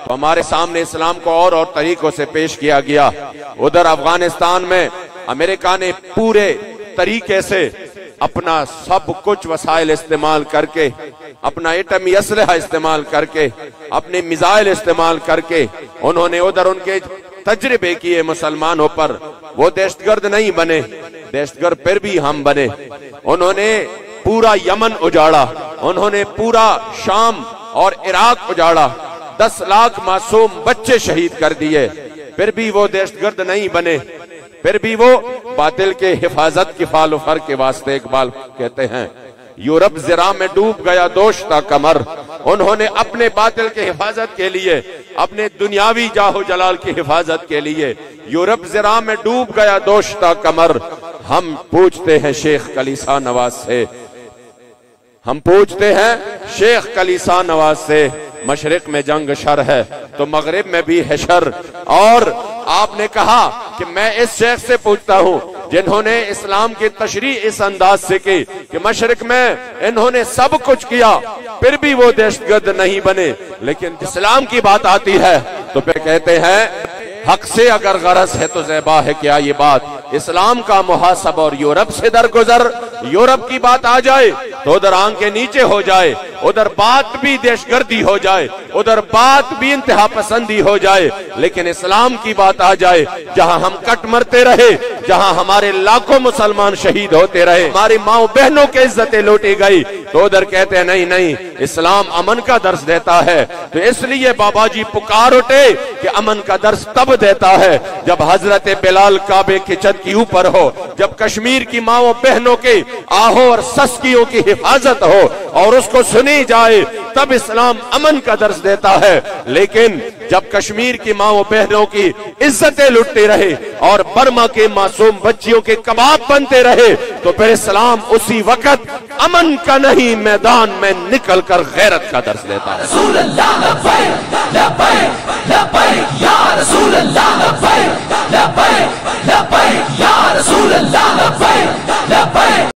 تو ہمارے سامنے اسلام کو اور طریقوں سے پیش کیا گیا. ادھر افغانستان میں امریکہ نے پورے طریقے سے اپنا سب کچھ وسائل استعمال کر کے، اپنا ایٹمی اسلحہ استعمال کر کے، اپنے میزائل استعمال کر کے انہوں نے ادھر ان کے تجربے کیے مسلمانوں پر. وہ دہشت گرد نہیں بنے، دہشت گرد پھر بھی ہم بنے. انہوں نے پورا یمن اجاڑا، انہوں نے پورا شام اور عراق اجاڑا، 10 لاکھ معصوم بچے شہید کر دیے، پھر بھی وہ دہشت گرد نہیں بنے. پھر بھی وہ باطل کے حفاظت کی فال و فر کے واسطے اقبال کہتے ہیں یورپ زرا میں ڈوب گیا دوشتا کمر. انہوں نے اپنے باطل کے حفاظت کے لیے، اپنے دنیاوی جاہ و جلال کی حفاظت کے لیے یورپ زرا میں ڈوب گیا دوشتا کمر. ہم پوچھتے ہیں شیخ کلیسا نواز سے، ہم پوچھتے ہیں شیخ کلیسا نواز سے، مشرق میں جنگ شر ہے تو مغرب میں بھی ہے شر. اور آپ نے کہا کہ میں اس شیخ سے پوچھتا ہوں جنہوں نے اسلام کی تشریح اس انداز سے کی کہ مشرق میں انہوں نے سب کچھ کیا پھر بھی وہ دہشت گرد نہیں بنے، لیکن اسلام کی بات آتی ہے تو پھر کہتے ہیں حق سے اگر غرض ہے تو زیبا ہے کیا یہ بات. اسلام کا محاسب اور یورپ سے درگزر، یورپ کی بات آ جائے تو ادھر آنکھیں نیچے ہو جائے، ادھر بات بھی دہشت گردی ہو جائے، ادھر بات بھی انتہا پسندی ہو جائے، لیکن اسلام کی بات آ جائے جہاں ہم کٹ مرتے رہے، جہاں ہمارے لاکھوں مسلمان شہید ہوتے رہے، ہماری ماؤں بہنوں کی عزتیں لوٹی گئی، تو ادھر کہتے ہیں نہیں نہیں اسلام امن کا درس دیتا ہے. تو اس لیے بابا جی پکار اٹھے کہ امن کا درس تب دیتا ہے جب حضرت بلال کعبے کی چھت کی اوپر ہو، جب کشمیر کی ماؤں بہنوں کے آہوں اور سسکیوں کی حفاظت ہو اور اس کو سنی جائے، تب اسلام امن کا درس دیتا ہے. لیکن جب کشمیر کی ماؤں بہنوں کی عزتیں لٹتی رہے اور برما کے معصوم بچیوں کے کباب بنتے رہے تو پھر اسلام اسی وقت امن کا نہیں میدان میں نکل کر غیرت کا درس دیتا ہے. رسول اللہ لبیک لبیک لبیک یا رسول